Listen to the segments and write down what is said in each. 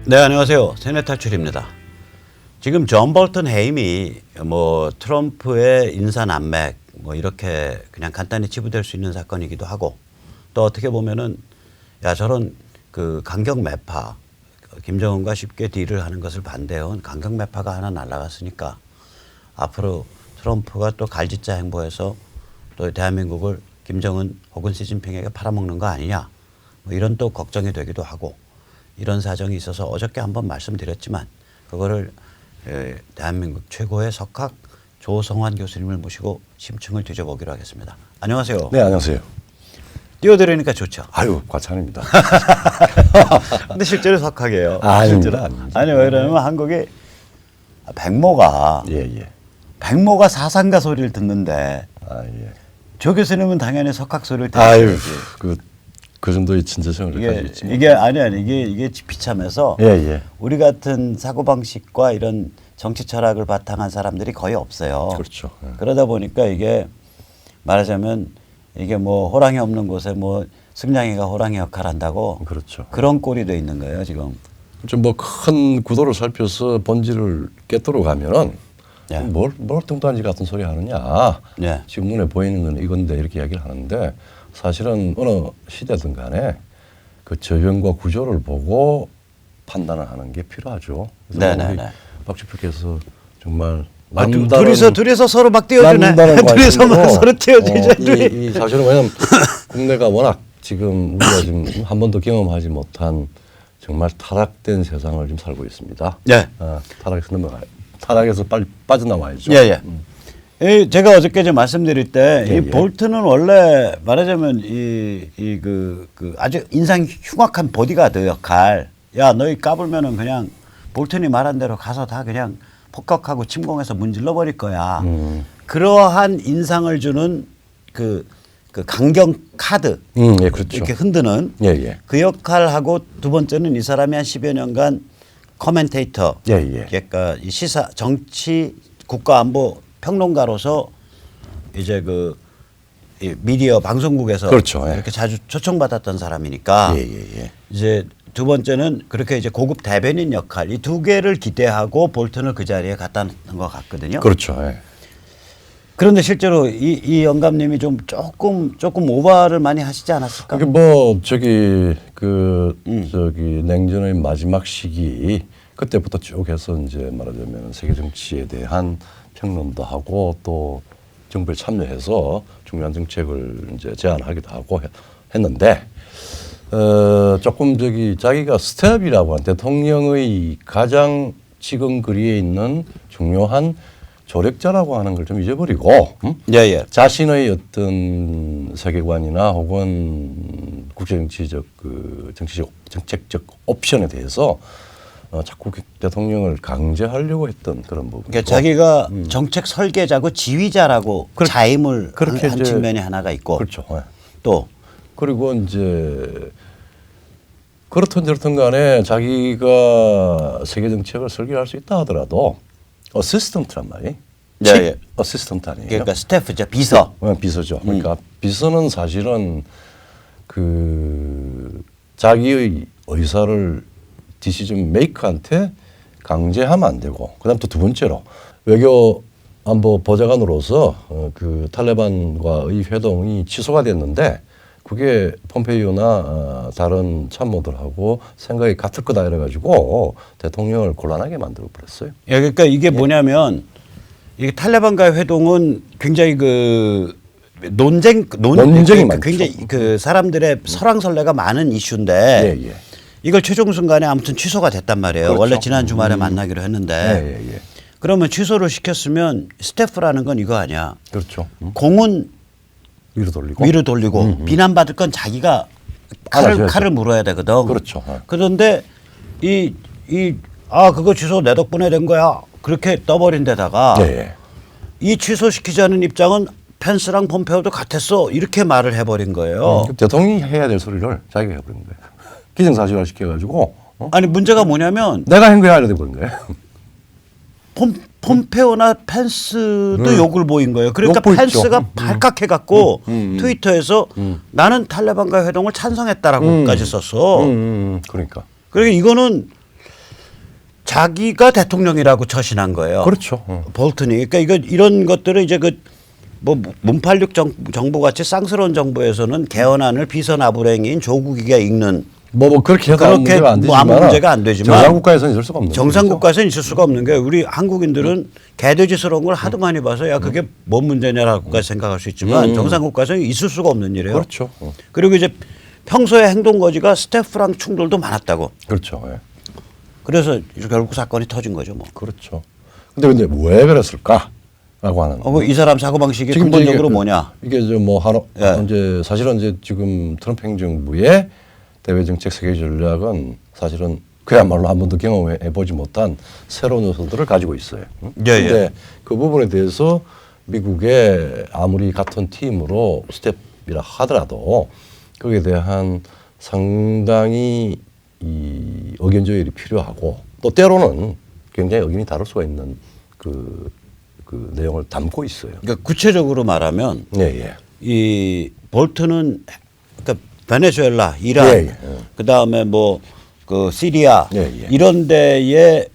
네, 안녕하세요. 세뇌 탈출입니다. 지금 존 볼턴 해임이 뭐 트럼프의 인사 난맥 뭐 이렇게 그냥 간단히 치부될 수 있는 사건이기도 하고, 또 어떻게 보면은 야 저런 그 강경 매파 김정은과 쉽게 딜을 하는 것을 반대해온 강경 매파가 하나 날아갔으니까 앞으로 트럼프가 또 갈짓자 행보해서 또 대한민국을 김정은 혹은 시진핑에게 팔아먹는 거 아니냐, 뭐 이런 또 걱정이 되기도 하고, 이런 사정이 있어서 어저께 한번 말씀드렸지만 그거를 대한민국 최고의 석학 조성환 교수님을 모시고 심층을 뒤져보기로 하겠습니다. 안녕하세요. 네, 안녕하세요. 띄워드리니까 좋죠. 아유, 과찬입니다. 근데 실제로 석학이에요. 실제로 아닙니다. 아니, 왜 그러냐면 한국이 백모가 백모가 사상가 소리를 듣는데 조 교수님은 당연히 석학 소리를 아유, 듣지. 그 정도의 진저성을 가지고 있지만 이게 비참해서 우리 같은 사고방식과 이런 정치 철학을 바탕한 사람들이 거의 없어요. 그렇죠. 그러다 보니까 이게 말하자면 이게 뭐 호랑이 없는 곳에 뭐 승냥이가 호랑이 역할을 한다고, 그렇죠. 그런 꼴이 돼 있는 거예요 지금. 좀 뭐 큰 구도를 살펴서 본질을 깨뜨려 가면은 뭘 뚱딴지 같은 소리 하느냐. 지금 눈에 보이는 건 이건데 이렇게 이야기를 하는데, 사실은 어느 시대든 간에 그 저변과 구조를 보고 판단을 하는 게 필요하죠. 네네네. 박주표께서 정말 둘이서 서로 막 띄워주네. 둘이서 서로 띄워주죠. 사실은 왜냐면 국내가 워낙 지금 우리가 지금 한 번도 경험하지 못한 정말 타락된 세상을 지금 살고 있습니다. 타락에서 빨리 빠져나와야죠. 제가 어저께 좀 말씀드릴 때 이 볼튼은 원래 말하자면 그 아주 인상 흉악한 보디가드 역할. 야, 너희 까불면은 그냥 볼튼이 말한 대로 가서 다 그냥 폭격하고 침공해서 문질러 버릴 거야. 그러한 인상을 주는 그 강경 카드, 그렇죠. 이렇게 흔드는 그 역할하고, 두 번째는 이 사람이 한 10여 년간 커멘테이터, 그러니까 이 시사 정치 국가안보 평론가로서 이제 이 미디어 방송국에서 그렇죠. 이렇게 자주 초청받았던 사람이니까 이제 두 번째는 그렇게 이제 고급 대변인 역할, 이 두 개를 기대하고 볼튼을 그 자리에 갖다 놓은 것 같거든요. 그렇죠. 그런데 실제로 이 영감님이 좀 조금 오버를 많이 하시지 않았을까? 이게 뭐 저기 냉전의 마지막 시기 그때부터 쭉 해서 이제 말하자면 세계 정치에 대한 평론도 하고 또 정부에 참여해서 중요한 정책을 이제 제안하기도 하고 했는데, 조금 자기가 스텝이라고 하는 대통령의 가장 지근거리에 있는 중요한 조력자라고 하는 걸 좀 잊어버리고 자신의 어떤 세계관이나 혹은 국제정치적 정책적 옵션에 대해서 자꾸 대통령을 강제하려고 했던 그런 부분. 그러니까 자기가 정책 설계자고 지휘자라고 자임을 한 측면이 하나가 있고, 그렇죠. 또 그리고 이제 그렇든 저렇든 간에 자기가 세계 정책을 설계할 수 있다 하더라도 어시스턴트란 말이. 어시스턴트 아니에요. 그러니까 스태프죠. 비서. 비서죠. 그러니까 비서는 사실은 자기의 의사를 디시전 메이커한테 강제하면 안 되고, 그다음 또 두 번째로 외교 안보 보좌관으로서 그 탈레반과의 회동이 취소가 됐는데, 그게 폼페이오나 다른 참모들하고 생각이 같을 거다 이래가지고 대통령을 곤란하게 만들어 버렸어요. 그러니까 이게 뭐냐면, 이게 탈레반과의 회동은 굉장히 논쟁이 많죠. 굉장히 사람들의 설왕설래가 많은 이슈인데 이걸 최종 순간에 아무튼 취소가 됐단 말이에요. 그렇죠. 원래 지난 주말에 만나기로 했는데 그러면 취소를 시켰으면 스태프라는 건 이거 아니야. 그렇죠. 공은 위로 돌리고 비난받을 건 자기가 칼을 물어야 되거든. 그렇죠. 그런데 그거 취소 내 덕분에 된 거야, 그렇게 떠버린 데다가 이 취소시키자는 입장은 펜스랑 폼페오도 같았어, 이렇게 말을 해버린 거예요. 대통령이 해야 될 소리를 자기가 해버린 거예요. 기정사실화 시켜가지고. 아니 문제가 뭐냐면 내가 한 거야 이래 버린 거예요. 폼페오나 펜스도 욕을 보인 거예요. 그러니까 펜스가 발칵해갖고 트위터에서 나는 탈레반과 회동을 찬성했다라고까지 썼어. 그러니까 이거는 자기가 대통령이라고 처신한 거예요. 그렇죠. 볼튼이. 그러니까 이런 것들은 이제 그 뭐 문팔육 정부 같이 쌍스러운 정부에서는 개헌안을 비선 아부랭인 조국이가 읽는 뭐 그렇게 해도 아무 문제가 안 뭐 아무 되지만 문제가 안 되지만 정상국가에서는 있을 수가 없는 정상국가에서는 있을 수가 없는 게 우리 한국인들은 개돼지스러운 걸 하도 많이 봐서 야 그게 뭔 문제냐라고까지 생각할 수 있지만 정상국가에서는 있을 수가 없는 일이에요. 그렇죠. 그리고 이제 평소에 행동 거지가 스태프랑 충돌도 많았다고. 그렇죠. 예. 그래서 결국 사건이 터진 거죠, 뭐. 그렇죠. 근데 왜 그랬을까라고 하는. 이 사람 사고 방식이 지금 근본적으로 뭐냐? 이게 저뭐 예. 이제 사실은 이제 지금 트럼프 행정부의 대외 정책 세계 전략은 사실은 그야말로 한 번도 경험해 보지 못한 새로운 요소들을 가지고 있어요. 그런데 그 부분에 대해서 미국의 아무리 같은 팀으로 스텝이라 하더라도 거기에 대한 상당히 이 의견 조율이 필요하고 또 때로는 굉장히 의견이 다를 수가 있는 그 내용을 담고 있어요. 그러니까 구체적으로 말하면 예. 이 볼트는 그러니까 베네수엘라, 이란, 그다음에 뭐 그 시리아 이런 데에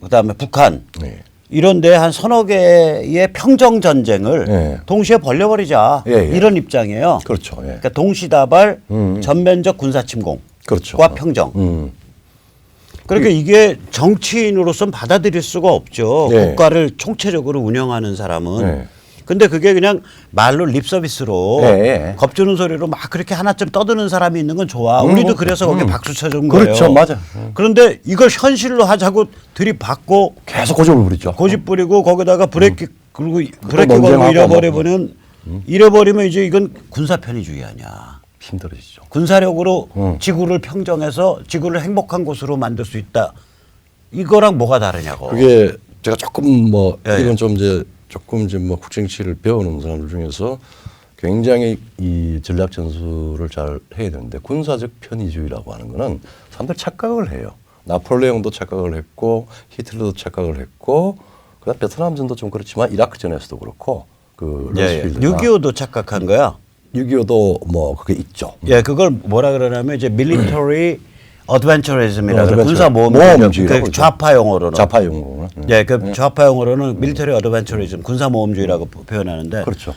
그다음에 북한 이런 데 한 서너 개의 평정 전쟁을 동시에 벌려버리자 이런 입장이에요. 그렇죠. 그러니까 동시다발 전면적 군사 침공과 그렇죠. 평정. 그러니까 이게 정치인으로서는 받아들일 수가 없죠. 네. 국가를 총체적으로 운영하는 사람은. 근데 그게 그냥 말로 립 서비스로 겁주는 소리로 막 그렇게 하나쯤 떠드는 사람이 있는 건 좋아. 우리도 그래서 거기에 박수 쳐준 거예요. 그렇죠. 맞아. 그런데 이걸 현실로 하자고 들이받고 계속 고집을 부리죠. 고집 부리고 거기다가 브레이크 그리고 브레이크 걸고 논쟁하고 잃어버리면 잃어버리면 이제 이건 군사 편의주의 아니야. 힘들어지죠. 군사력으로 지구를 평정해서 지구를 행복한 곳으로 만들 수 있다. 이거랑 뭐가 다르냐고. 그게 제가 조금 뭐 이건 좀 이제 조금 이제 뭐 국정치를 배우는 사람들 중에서 굉장히 이 전략 전술을 잘 해야 되는데 군사적 편의주의라고 하는 거는 사람들 착각을 해요. 나폴레옹도 착각을 했고 히틀러도 착각을 했고 그다음 베트남전도 좀 그렇지만 이라크전에서도 그렇고 그 러스필드가 6.25도 착각한 거야. 6.25도 뭐 그게 있죠. 예, 그걸 뭐라 그러냐면 이제 밀리터리 어드벤처리즘이라고 어드벤처. 군사 모험주의라고 그 좌파 용어로는. 좌파 용어로는. 예, 그 좌파 용어로는 밀리터리 어드벤처리즘 군사 모험주의라고 표현하는데. 그렇죠.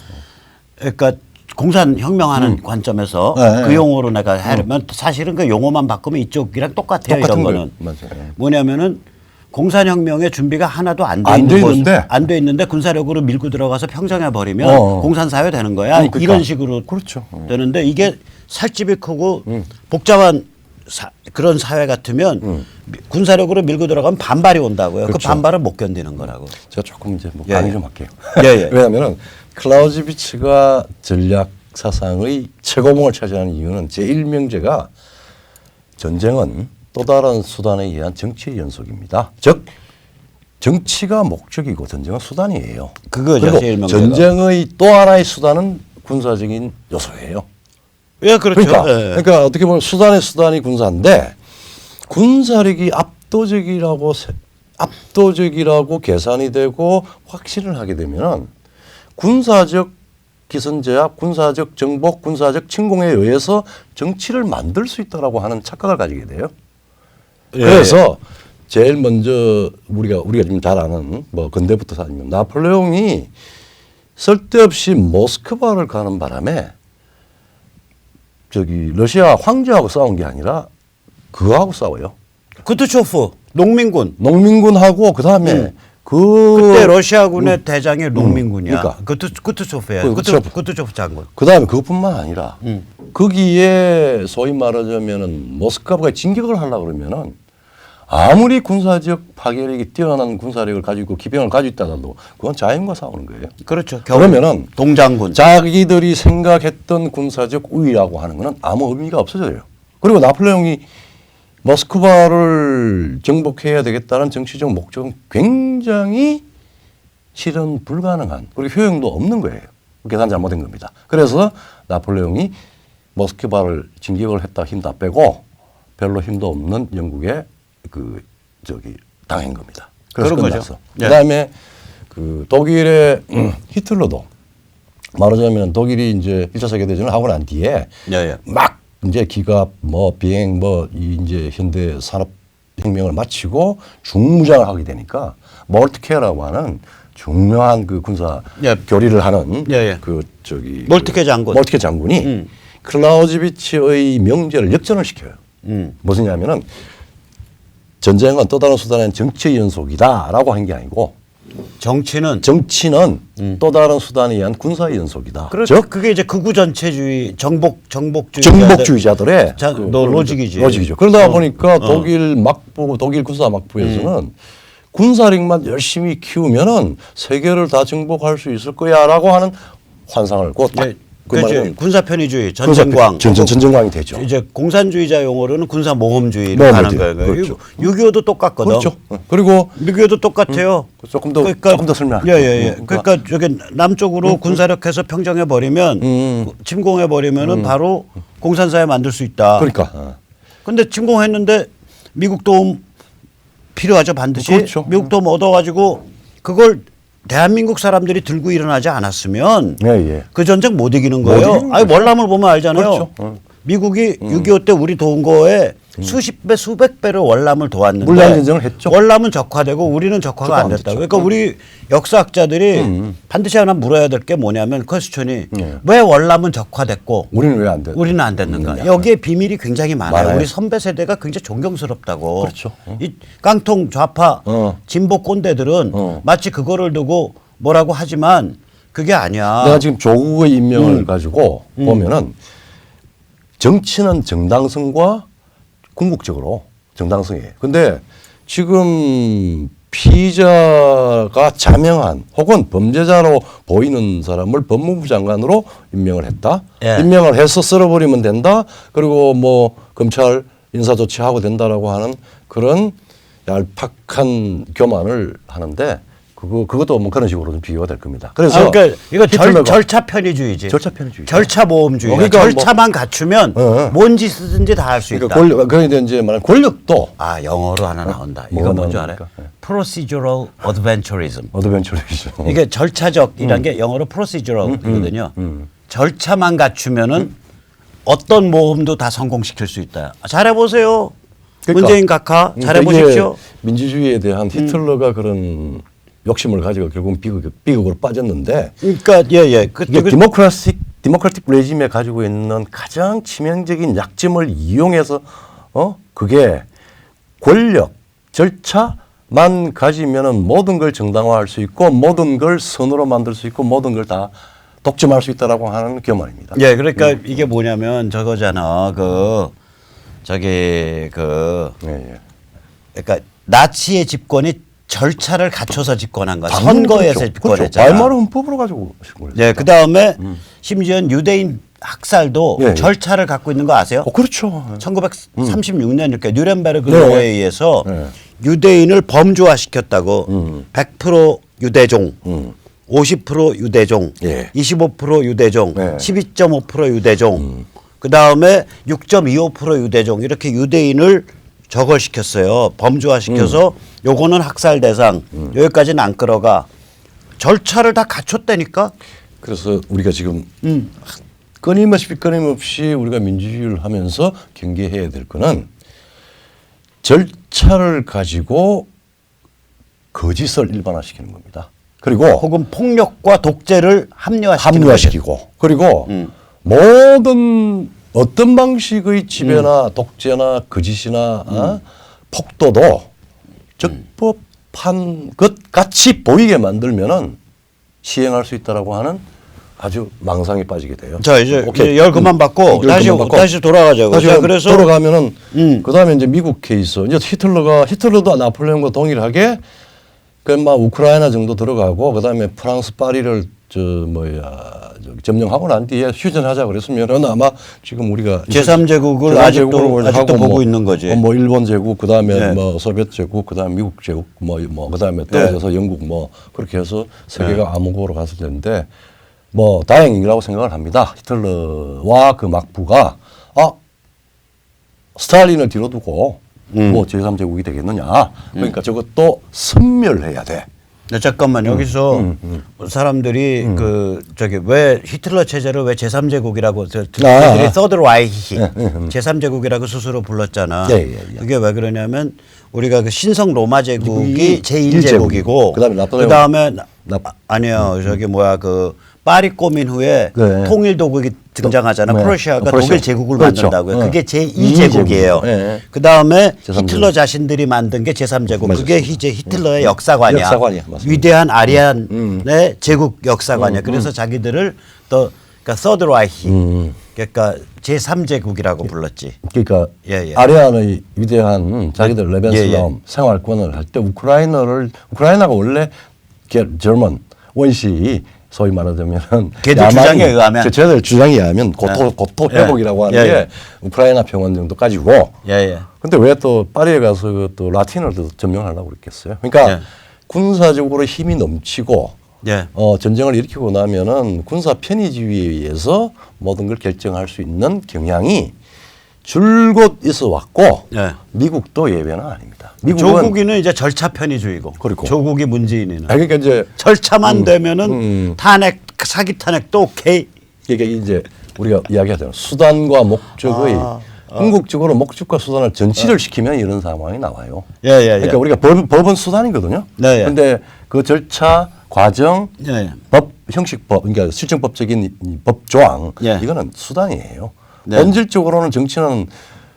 그러니까 공산 혁명하는 관점에서 그 용어로 내가 하려면 사실은 그 용어만 바꾸면 이쪽이랑 똑같아요. 이런 거는. 맞아요. 뭐냐면은 공산혁명의 준비가 하나도 안 돼 있는데 군사력으로 밀고 들어가서 평정해 버리면 공산사회 되는 거야. 그러니까. 이런 식으로 그렇죠. 되는데 이게 살집이 크고 복잡한 그런 사회 같으면 군사력으로 밀고 들어가면 반발이 온다고요. 그렇죠. 그 반발을 못 견디는 거라고. 제가 조금 이제 뭐 강의 좀 할게요. 예. 왜냐하면은 클라우즈비츠가 전략 사상의 최고봉을 차지하는 이유는 제1명제가 전쟁은 또 다른 수단에 의한 정치의 연속입니다. 즉 정치가 목적이고 전쟁은 수단이에요. 그거죠. 그리고 전쟁의 또 하나의 수단은 군사적인 요소예요. 예, 그렇죠. 그러니까 어떻게 보면 수단의 수단이 군사인데 군사력이 압도적이라고 계산이 되고 확신을 하게 되면은 군사적 기선제압, 군사적 정복, 군사적 침공에 의해서 정치를 만들 수 있다라고 하는 착각을 가지게 돼요. 그래서 제일 먼저 우리가 지금 잘 아는 뭐 근대부터 사면 나폴레옹이 쓸데없이 모스크바를 가는 바람에 저기 러시아 황제하고 싸운 게 아니라 그거하고 싸워요. 쿠투초프 농민군하고 그다음에 그때 러시아군의 대장이 농민군이야. 그러니까. 쿠투초프야. 쿠투초프 장군. 그다음에 그것뿐만 아니라 거기에 소위 말하자면은 모스크바가 진격을 하려고 그러면은 아무리 군사적 파괴력이 뛰어난 군사력을 가지고 기병을 가지고 있다도 그건 자연과 싸우는 거예요. 그렇죠. 그러면은 동장군. 자기들이 생각했던 군사적 우위라고 하는 거는 아무 의미가 없어져요. 그리고 나폴레옹이 모스크바를 정복해야 되겠다는 정치적 목적은 굉장히 실현 불가능한 그리고 효용도 없는 거예요. 계산 잘못된 겁니다. 그래서 나폴레옹이 모스크바를 진격을 했다 힘 다 빼고 별로 힘도 없는 영국에 당한 겁니다. 그래서 그런 끝났어. 거죠. 그다음에 그 독일의 히틀러도 말하자면 독일이 이제 1차 세계대전을 하고 난 뒤에 막 이제 기갑, 뭐 비행, 뭐 이제 현대 산업 혁명을 마치고 중무장을 하게 되니까 몰트케라고 하는 중요한 그 군사 예. 교리를 하는 예. 그 저기 몰트케 장군. 몰트케 장군이 클라우즈비치의 명제를 역전을 시켜요. 무엇이냐면은 전쟁은 또 다른 수단의 정치의 연속이다라고 한 게 아니고 정치는 정치는 또 다른 수단에 의한 군사의 연속이다. 그렇죠. 그게 이제 극우 전체주의 정복주의 정복주의자들의 로직이지. 로직이죠. 그러다 보니까 독일 막부, 독일 군사 막부에서는 군사력만 열심히 키우면은 세계를 다 정복할 수 있을 거야라고 하는 환상을 그 그렇지. 군사 편의주의, 전쟁광. 전쟁광이 되죠. 이제 공산주의자 용어로는 군사 모험주의로 네, 가는 네, 거예요. 그렇죠. 6.25도 똑같거든. 그렇죠. 그리고 6.25도 똑같아요. 조금 더 설명할게요. 예. 그러니까 저기 남쪽으로 군사력해서 평정해 버리면 침공해 버리면은 바로 공산사회 만들 수 있다. 그러니까. 근데 침공했는데 미국 도움 필요하죠, 반드시. 그렇죠. 미국 도움 얻어가지고 그걸 대한민국 사람들이 들고 일어나지 않았으면 예. 그 전쟁 못 이기는 못 거예요. 이기는 아니 거죠. 월남을 보면 알잖아요. 그렇죠. 미국이 6.25 때 우리 도운 거에 수십 배, 수백 배를 월남을 도왔는데 물량 전쟁을 했죠. 월남은 적화되고 우리는 적화가 안 됐다. 그러니까 우리 역사학자들이 반드시 하나 물어야 될 게 뭐냐면 퀘스천이 왜 월남은 적화됐고 우리는 왜 안 돼? 우리는 안 됐는가? 여기에 비밀이 굉장히 많아요. 많아요. 우리 선배 세대가 굉장히 존경스럽다고. 그렇죠. 이 깡통 좌파 진보 꼰대들은 마치 그거를 두고 뭐라고 하지만 그게 아니야. 내가 지금 조국의 임명을 가지고 보면은 정치는 정당성과 궁극적으로 정당성이에요. 근데 지금 피의자가 자명한 혹은 범죄자로 보이는 사람을 법무부 장관으로 임명을 했다. 예. 임명을 해서 쓸어버리면 된다. 그리고 뭐 검찰 인사조치하고 된다라고 하는 그런 얄팍한 교만을 하는데 그것도 뭐 그런 식으로 좀 비교가 될 겁니다. 그래서 그러니까 이거 히틀러가 절차 편의주의지. 절차 편의주의. 절차 모험주의. 그러니까 절차만 갖추면 뭔 짓이든지 다 할 수 있다. 그러니까 그러니까 이제 말하는 권력도 영어로 하나 나온다. 뭐가 이거 뭔지 알아요? 나옵니까? Procedural Adventurism. 어드벤처리죠. 이게 절차적이란 게 영어로 procedural이거든요. 절차만 갖추면은 어떤 모험도 다 성공시킬 수 있다. 잘해보세요. 그러니까, 문재인 각하 잘해보십시오. 이게 민주주의에 대한 히틀러가 그런 욕심을 가지고 결국은 비극으로 빠졌는데 그러니까 예. 이게 디모크라틱 레짐에 가지고 있는 가장 치명적인 약점을 이용해서 그게 권력 절차만 가지면은 모든 걸 정당화할 수 있고 모든 걸 선으로 만들 수 있고 모든 걸 다 독점할 수 있다라고 하는 교만입니다. 예, 그러니까 이게 뭐냐면 저거잖아. 예. 그러니까 나치의 집권이 절차를 갖춰서 집권한 거야. 선거에서 그렇죠. 집권했잖아. 말마를 헌법으로 가지고 오신 거예요. 예, 그 다음에 심지어 유대인 학살도 예. 절차를 갖고 있는 거 아세요? 그렇죠. 1936년 이렇게 뉴렌베르그 네. 로에 의해서 유대인을 범주화시켰다고 100% 유대종, 50% 유대종, 예. 25% 유대종, 네. 12.5% 유대종, 그 다음에 6.25% 유대종 이렇게 유대인을 저걸 시켰어요. 범주화시켜서 요거는 학살 대상, 여기까지는 안 끌어가. 절차를 다 갖췄다니까. 그래서 우리가 지금 끊임없이 우리가 민주주의를 하면서 경계해야 될 거는 절차를 가지고 거짓을 일반화시키는 겁니다. 그리고 혹은 폭력과 독재를 합리화시키고 그리고 모든 어떤 방식의 지배나 독재나 거짓이나 폭도도 적법한 것 같이 보이게 만들면은 시행할 수 있다라고 하는 아주 망상에 빠지게 돼요. 자 이제 열 그만 받고 다시 돌아가자고. 다시 자, 그래서 돌아가면은 그다음에 이제 미국 케이스. 이제 히틀러도 나폴레옹과 동일하게 막 우크라이나 정도 들어가고 그다음에 프랑스 파리를 점령하고 난 뒤에 휴전하자 그랬으면은 아마 지금 우리가 제3제국을 아직도 보고 있는 거지. 뭐 일본 제국 그다음에 네. 뭐 소비에트 제국 그다음에 미국 제국 뭐 그다음에 떨어져서 영국 뭐 그렇게 해서 세계가 암흑으로 갔을 텐데 뭐 다행이라고 생각을 합니다. 히틀러와 그 막부가 스탈린을 뒤로 두고 뭐 제3제국이 되겠느냐. 그러니까 저것도 섬멸해야 돼. 네, 잠깐만 여기서 사람들이 왜 히틀러 체제를 왜 제3제국이라고 들들이 서드 라이히 제3제국이라고 스스로 불렀잖아. 예. 그게 왜 그러냐면 우리가 그 신성 로마 제국이 미국이 제1제국이고 그다음에 나폴레옹. 그다음에 나- 아니요. 저기 뭐야 그 파리 꼬민 후에 네. 통일 도국이 등장하잖아. 네. 프러시아가 프러시아. 독일 제국을 그렇죠. 만든다고요. 네. 그게 제2제국이에요. 네. 그다음에 제3제국. 히틀러 자신들이 만든 게 제3제국. 맞습니다. 그게 이제 히틀러의 역사관이야. 역사관이야. 맞습니다. 위대한 아리안의 제국 역사관이야. 그래서 자기들을 또 그러니까 서드 라이히 그러니까 제3제국이라고 불렀지. 그러니까 예, 예. 아리안의 위대한 자기들 레벤슬라움 생활권을 할 때 우크라이나가 원래 저먼 원시 소위 말하자면 걔들 주장에 의하면. 저들 주장에 의하면 고토 예. 회복이라고 하는 예, 게 예. 우크라이나 평원 정도까지고. 예. 근데 왜 또 파리에 가서 또 라틴어를 또 전명하려고 그랬겠어요? 그러니까 예. 군사적으로 힘이 넘치고 예. 전쟁을 일으키고 나면은 군사 편의주의에 의해서 모든 걸 결정할 수 있는 경향이 줄곧 있어 왔고 예. 미국도 예외는 아닙니다. 조국이는 이제 절차 편의주의고 그리고. 조국이 문재인이는 그러니까 이제 절차만 되면은 탄핵 사기 탄핵도 오케이. 이게 이제 우리가 이야기하잖아요. 수단과 목적의 궁극적으로 목적과 수단을 전치를 시키면 이런 상황이 나와요. 예. 그러니까 우리가 법은 수단이거든요. 네, 예. 그런데 그 절차 과정 예. 법 형식법 그러니까 실정법적인 이 법조항 예. 이거는 수단이에요. 네. 본질적으로는 정치는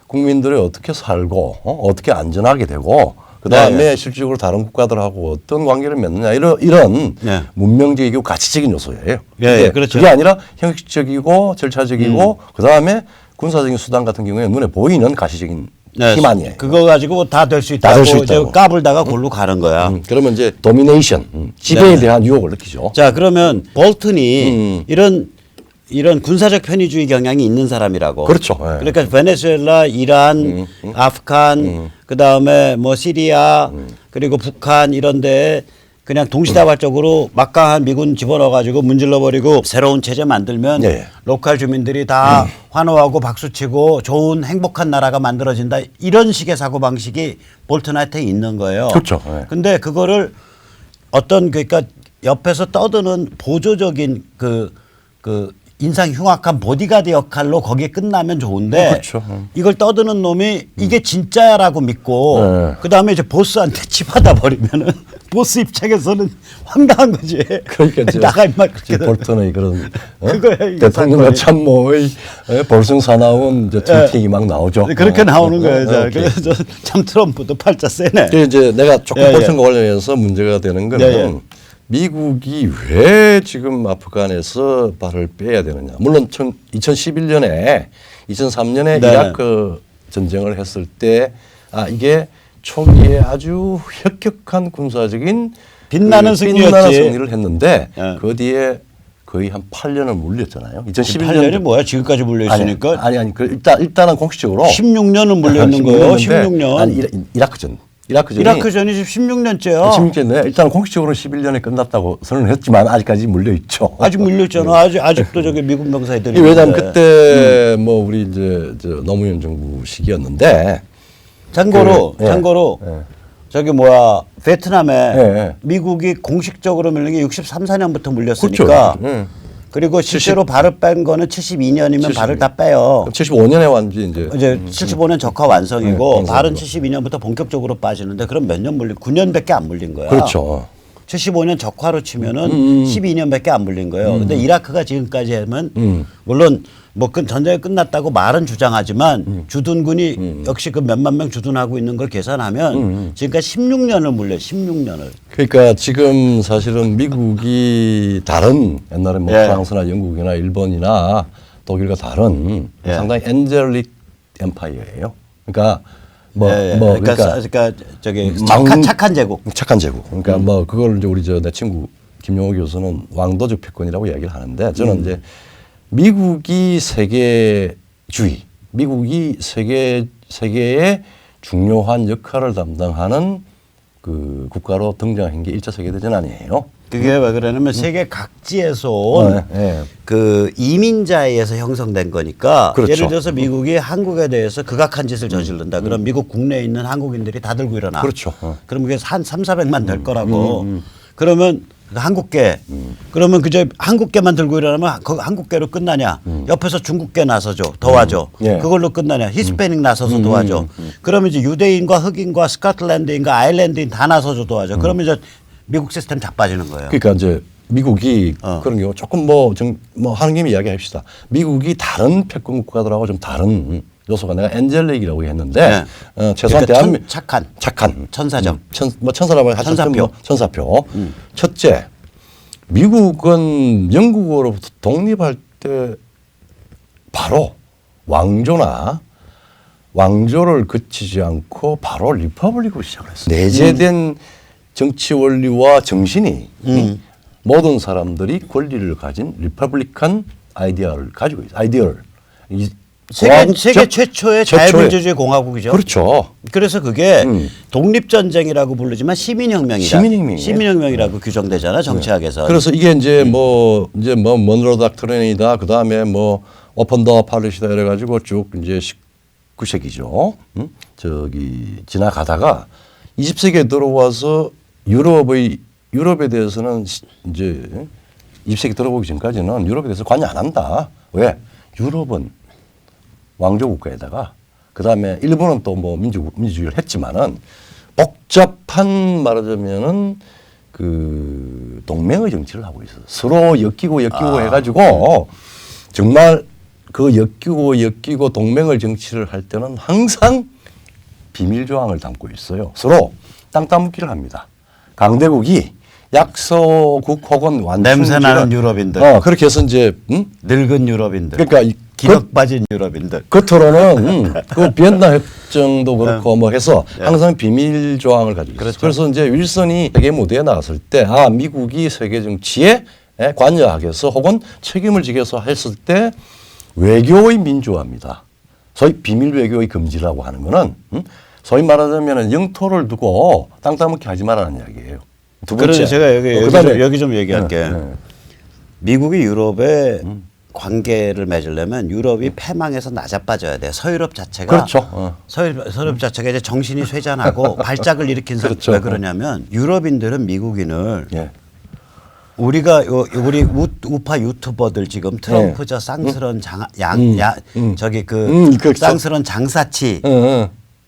국민들이 어떻게 살고 어떻게 안전하게 되고 그다음에 네. 실질적으로 다른 국가들하고 어떤 관계를 맺느냐 이런 네. 문명적이고 가치적인 요소예요. 예, 근데 그렇죠. 그게 아니라 형식적이고 절차적이고 그다음에 군사적인 수단 같은 경우에 눈에 보이는 가시적인 힘 아니에요. 그거 가지고 다 될 수 다될 있다고 수 있다고. 까불다가 골로 가는 거야. 그러면 이제 도미네이션 지배에 네. 대한 유혹을 느끼죠. 자 그러면 볼튼이 이런 군사적 편의주의 경향이 있는 사람이라고. 그렇죠. 예. 그러니까 베네수엘라, 이란, 아프간, 그 다음에 뭐 시리아, 그리고 북한 이런데 그냥 동시다발적으로 막강한 미군 집어넣어가지고 문질러버리고 새로운 체제 만들면 예. 로컬 주민들이 다 환호하고 박수치고 좋은 행복한 나라가 만들어진다 이런 식의 사고 방식이 볼튼한테 있는 거예요. 그렇죠. 예. 근데 그거를 어떤 그러니까 옆에서 떠드는 보조적인 그 인상 흉악한 보디가드 역할로 거기에 끝나면 좋은데 그렇죠. 이걸 떠드는 놈이 이게 진짜라고 믿고 네. 그다음에 이제 보스한테 치받아 버리면은 보스 입장에서는 황당한 거지. 그러니까 이제 나가 임마 그렇게 볼턴의 그런 그거야, 이게 대통령과 사건이. 참모의 볼승사나운 이제 트위팅이 막 나오죠. 그렇게 나오는 거예요. 오케이. 그래서 참 트럼프도 팔자 세네. 그게 이제 내가 조금 예, 예. 볼턴과 관련해서 문제가 되는 거는 예, 예. 미국이 왜 지금 아프간에서 발을 빼야 되느냐. 물론 2011년에 2003년에 네. 이라크 전쟁을 했을 때 이게 초기에 아주 혁혁한 군사적인 빛나는 승리였지. 빛나는 승리를 했는데 예. 그 뒤에 거의 한 8년을 물렸잖아요. 8년이 뭐야? 지금까지 물려 있으니까 아니 일단은 공식적으로 16년은 물려 있는 거예요. 16년. 아니 이라크전. 이라크전이 지금 16년째야. 16년에 일단 공식적으로 11년에 끝났다고 선언했지만 아직까지 물려 있죠. 아직 물려 있잖아. 아직도 저기 미국 병사들이. 왜냐하면 있는데. 그때 뭐 우리 이제 노무현 정부 시기였는데 참고로 예. 저기 뭐야 베트남에 예. 미국이 공식적으로 물린 게 63, 4년부터 물렸으니까. 그렇죠. 예. 그리고 실제로 발을 뺀 거는 72년이면 발을 다 빼요. 75년에 완전 이제 이제 75년 적화 완성이고 완성이고. 발은 72년부터 본격적으로 빠지는데 그럼 몇 년 물린? 9년밖에 안 물린 거야. 그렇죠. 75년 적화로 치면은 12년밖에 안 물린 거예요. 근데 이라크가 지금까지 하면 물론 뭐 전쟁이 끝났다고 말은 주장하지만 주둔군이 역시 그 몇만 명 주둔하고 있는 걸 계산하면 지금까지 16년을 물려 16년을. 그러니까 지금 사실은 미국이 다른 옛날에 뭐 예. 프랑스나 영국이나 일본이나 독일과 다른 예. 상당히 엔젤릭 엠파이어예요. 그러니까 그러니까 저기 망- 착한 제국. 착한 제국. 그러니까 뭐 그걸 이제 우리 내 친구 김용호 교수는 왕도적 패권이라고 이야기를 하는데 저는 이제 미국이 세계주의, 미국이 세계의 중요한 역할을 담당하는 그 국가로 등장한 게 1차 세계대전 아니에요. 그게 왜 그러냐면 세계 각지에서 온 그 이민자에 의해서 형성된 거니까 그렇죠. 예를 들어서 미국이 한국에 대해서 극악한 짓을 저지른다. 그럼 미국 국내에 있는 한국인들이 다 들고 일어나. 그렇죠. 그럼 그게 한 3, 400만 될 거라고. 그러면 그러니까 한국계. 그러면 그저 한국계만 들고 일어나면 한국계로 끝나냐? 옆에서 중국계 나서죠. 도와줘. 예. 그걸로 끝나냐? 히스패닉 나서서 도와줘. 그러면 이제 유대인과 흑인과 스코틀랜드인과 아일랜드인 다 나서서 도와줘. 그러면 이제 미국 시스템 자빠지는 거예요. 그러니까 이제 미국이 그런 경우 조금 뭐 하는 김에 이야기합시다. 미국이 다른 패권 국가들하고 좀 다른 요소가 내가 엔젤릭이라고 했는데 최소한 그러니까 대한민국 착한 천사적 천사라고 하죠. 천사표. 천사표. 첫째, 미국은 영국으로부터 독립할 때 바로 왕조를 거치지 않고 바로 리퍼블릭으로 시작을 했어요. 내재된 정치 원리와 정신이 모든 사람들이 권리를 가진 리퍼블릭한 아이디어를 가지고 있어요. 아이디어를. 세계 최초의 자유민주주의 공화국이죠. 그렇죠. 그래서 그게 독립전쟁이라고 부르지만 시민혁명이다. 시민혁명이라고 규정되잖아 정치학에서. 그래서 이게 이제 먼로 닥트린이다. 그 다음에 뭐 오픈 더 팔리시다 이래가지고 쭉 이제 19세기죠. 저기 지나가다가 20세기에 들어와서 유럽에 대해서는 이제 20세기 들어오기 전까지는 유럽에 대해서 관여 안 한다. 왜? 유럽은 왕조 국가에다가 그 다음에 일본은 또 뭐 민주주의를 했지만은 복잡한 말하자면은 그 동맹의 정치를 하고 있어요. 서로 엮이고 해가지고 정말 그 엮이고 동맹의 정치를 할 때는 항상 비밀 조항을 담고 있어요. 서로 땅 따먹기를 합니다. 강대국이 약소국 혹은 냄새나는 유럽인들. 그렇게 해서 이제 늙은 유럽인들. 그러니까 기력 빠진 유럽인들. 겉으로는 그 비엔나 협정도 그렇고 뭐 해서 항상 비밀 조항을 가지고 있어요. 그렇죠. 그래서 이제 윌슨이 세계 무대에 나갔을 때 미국이 세계 정치에 관여하게 해서 혹은 책임을 지게 해서 했을 때 외교의 민주화입니다. 소위 비밀 외교의 금지라고 하는 거는 소위 말하자면 영토를 두고 땅 따먹기 하지 말라는 이야기예요. 두 번째. 그래서 제가 여기 좀 얘기할게. 미국이 유럽에 관계를 맺으려면 유럽이 패망해서 나자빠져야 돼. 서유럽 자체가 그렇죠. 서유럽 자체가 이제 정신이 쇠잔하고 발작을 일으킨 사람. 그렇죠. 왜 그러냐면 유럽인들은 미국인을 예. 우리 우파 유튜버들 지금 트럼프 저 쌍스런 쌍스런 장사치.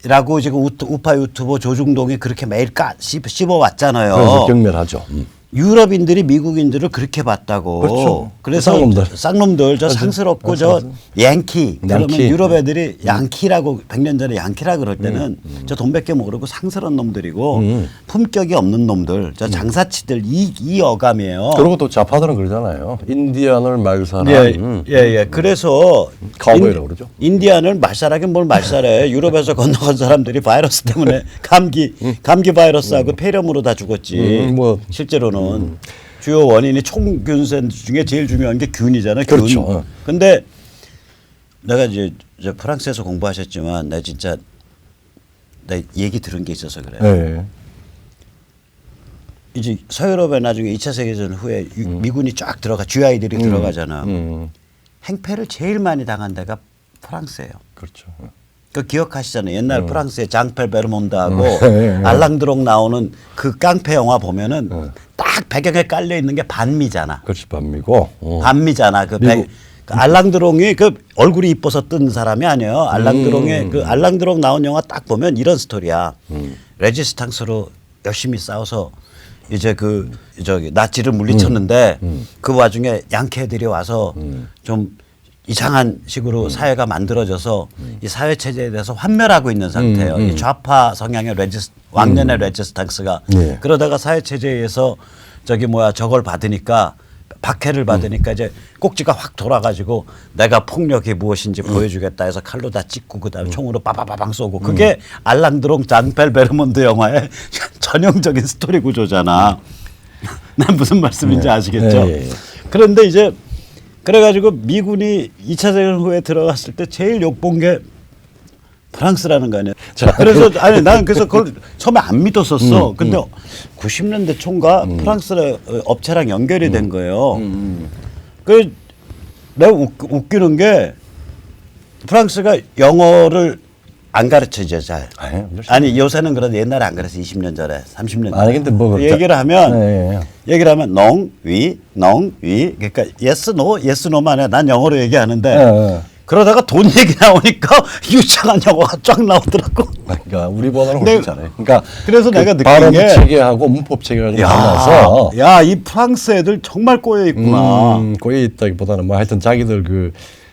라고 지금 우파 유튜버 조중동이 그렇게 매일 씹어왔잖아요. 그래서 경멸하죠. 유럽인들이 미국인들을 그렇게 봤다고. 그렇죠. 그래서 쌍놈들 저 상스럽고 저 양키. 그러면 유럽 애들이 양키라고 100년 전에 양키라고 그럴 때는 저 돈밖에 모르고 상스러운 놈들이고 품격이 없는 놈들. 저 장사치들 이 어감이에요. 그리고 또 좌파들은 그러잖아요. 인디안을 말살한. 예. 그래서 카우보이라고 그러죠. 인디안을 말살하긴 뭘 말살해. 유럽에서 건너간 사람들이 바이러스 때문에 감기 바이러스하고 폐렴으로 다 죽었지. 실제로는 주요 원인이 총균센 중에 제일 중요한 게 균이잖아요. 균. 그렇죠. 근데 내가 이제 프랑스에서 공부하셨지만 나 얘기 들은 게 있어서 그래요. 네. 이제 서유럽에 나중에 2차 세계대전 후에 미군이 쫙 GI들이 들어가잖아. 행패를 제일 많이 당한 데가 프랑스예요. 그렇죠. 그 기억하시잖아요. 옛날 프랑스의 장펠 베르몬드하고 알랑드롱 나오는 그 깡패 영화 보면은 딱 배경에 깔려 있는 게 반미잖아. 그렇지, 반미고. 반미잖아. 그 알랑드롱이 그 얼굴이 이뻐서 뜬 사람이 아니에요. 알랑드롱의 그 알랑드롱 나온 영화 딱 보면 이런 스토리야. 레지스탕스로 열심히 싸워서 이제 나치를 물리쳤는데 그 와중에 양캐들이 와서 좀 이상한 식으로 사회가 만들어져서 이 사회 체제에 대해서 환멸하고 있는 상태예요. 이 좌파 성향의 왕년의 레지스탕스가 그러다가 사회 체제에서 저걸 받으니까 박해를 받으니까 이제 꼭지가 확 돌아가지고 내가 폭력이 무엇인지 보여주겠다 해서 칼로 다 찍고 그다음에 총으로 빠바바방 쏘고 그게 알랑드롱 장펠 베르몬드 영화의 전형적인 스토리 구조잖아. 난 무슨 말씀인지 아시겠죠? 그런데 이제 그래가지고 미군이 2차 세계대전 후에 들어갔을 때 제일 욕본 게 프랑스라는 거 아니야. 그래서 난 그래서 그걸 처음에 안 믿었었어. 근데 90년대 초인가 프랑스 업체랑 연결이 된 거예요. 그 내가 웃기는 게 프랑스가 영어를 안 가르쳐져 잘. 아니, 아니 요새는 그래도 옛날에 안 그래서 20년 전에 30년 전에. 아니 근데 뭐 얘기를 하면 예. 얘기를 하면 농위 그러니까 yes no만 해. 난 영어로 얘기하는데 예. 그러다가 돈 얘기 나오니까 유창한 영어가 쫙 나오더라고. 그러니까 우리보다는 네. 훨씬 잘해. 그러니까 그래서 내가 느낀 발음 게 체계하고 문법 체계가 좀 달라서 야, 이 프랑스 애들 정말 꼬여 있구나. 거기 있다기보다는 뭐 하여튼 자기들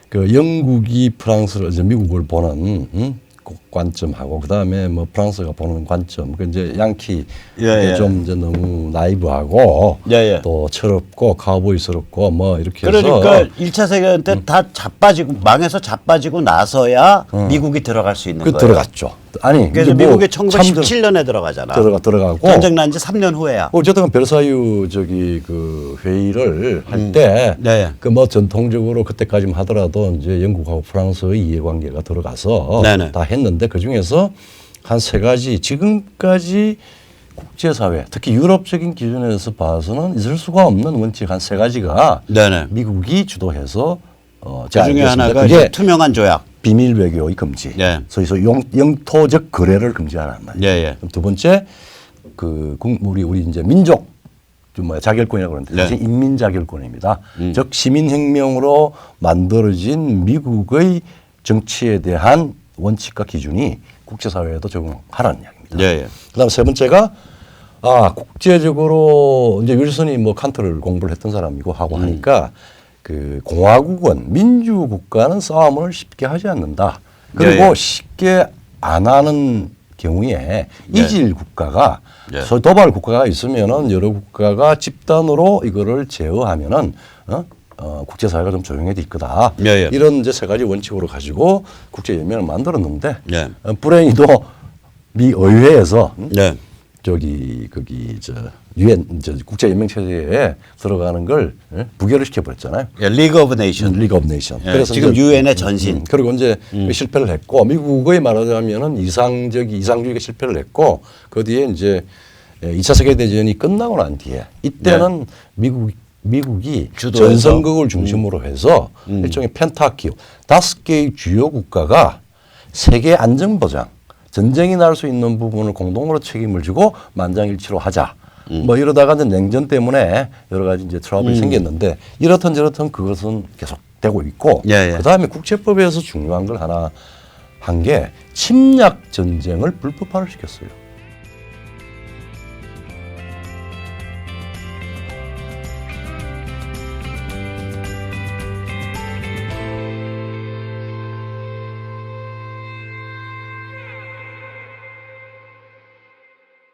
그 영국이 프랑스를 이제 미국을 보는 관점하고 그다음에 뭐 프랑스가 보는 관점 그 이제 양키 예, 예. 좀 이제 너무 나이브하고 예, 예. 또 철없고 카우보이스럽고 뭐 이렇게 그러니까 해서 1차 세계대전 때 다 자빠지고 망해서 자빠지고 나서야 미국이 들어갈 수 있는 그 거예요. 들어갔죠. 아니 그래서 이제 미국이 참 1917년에 들어가잖아. 들어가고 전쟁 난 지 3년 후에야. 어쨌든 베르사유 저기 그 회의를 할 때 네. 그 뭐 전통적으로 그때까지만 하더라도 이제 영국하고 프랑스의 이해관계가 들어가서 네네. 다 했는데 그 중에서 한 세 가지 지금까지 국제사회 특히 유럽적인 기준에서 봐서는 있을 수가 없는 원칙 한 세 가지가 네네. 미국이 주도해서 그 제가 중에 알겠습니다. 하나가 그게 이제 투명한 조약. 비밀 외교의 금지. 예. 그래서 영토적 거래를 금지하는 말이에요. 예, 예. 두 번째 그 우리 이제 민족 좀 뭐야 자결권이라고 그러는데 네. 사실 인민 자결권입니다. 즉 시민혁명으로 만들어진 미국의 정치에 대한 원칙과 기준이 국제사회에도 적용하라는 이야기입니다. 예, 예. 그다음 세 번째가 국제적으로 이제 윌슨이 뭐 칸트를 공부를 했던 사람이고 하고 하니까 그 공화국은 민주국가는 싸움을 쉽게 하지 않는다. 그리고 예, 예. 쉽게 안 하는 경우에 이질 국가가 예. 소위 도발 국가가 있으면은 여러 국가가 집단으로 이거를 제어하면은 국제사회가 좀 조용해질 거다. 예, 예. 이런 이제 세 가지 원칙으로 가지고 국제연맹을 만들었는데 예. 불행히도 미 의회에서 네. 저기 거기 저 유엔 국제연맹 체제에 들어가는 걸 부결을 시켜버렸잖아요. 예, 리그 오브 네이션. 리그 오브 네이션. 예, 지금 유엔의 전신. 그리고 이제 실패를 했고 미국의 말하자면은 이상주의가 실패를 했고 그 뒤에 이제 2차 세계 대전이 끝나고 난 뒤에 이때는 미국이 주도해서. 전선국을 중심으로 해서 일종의 펜타키오 5개의 주요 국가가 세계 안전 보장 전쟁이 날 수 있는 부분을 공동으로 책임을 지고 만장일치로 하자. 뭐 이러다가 이제 냉전 때문에 여러 가지 이제 트러블이 생겼는데 이렇든 저렇든 그것은 계속 되고 있고 예, 예. 그다음에 국제법에서 중요한 걸 하나 한 게 침략 전쟁을 불법화를 시켰어요.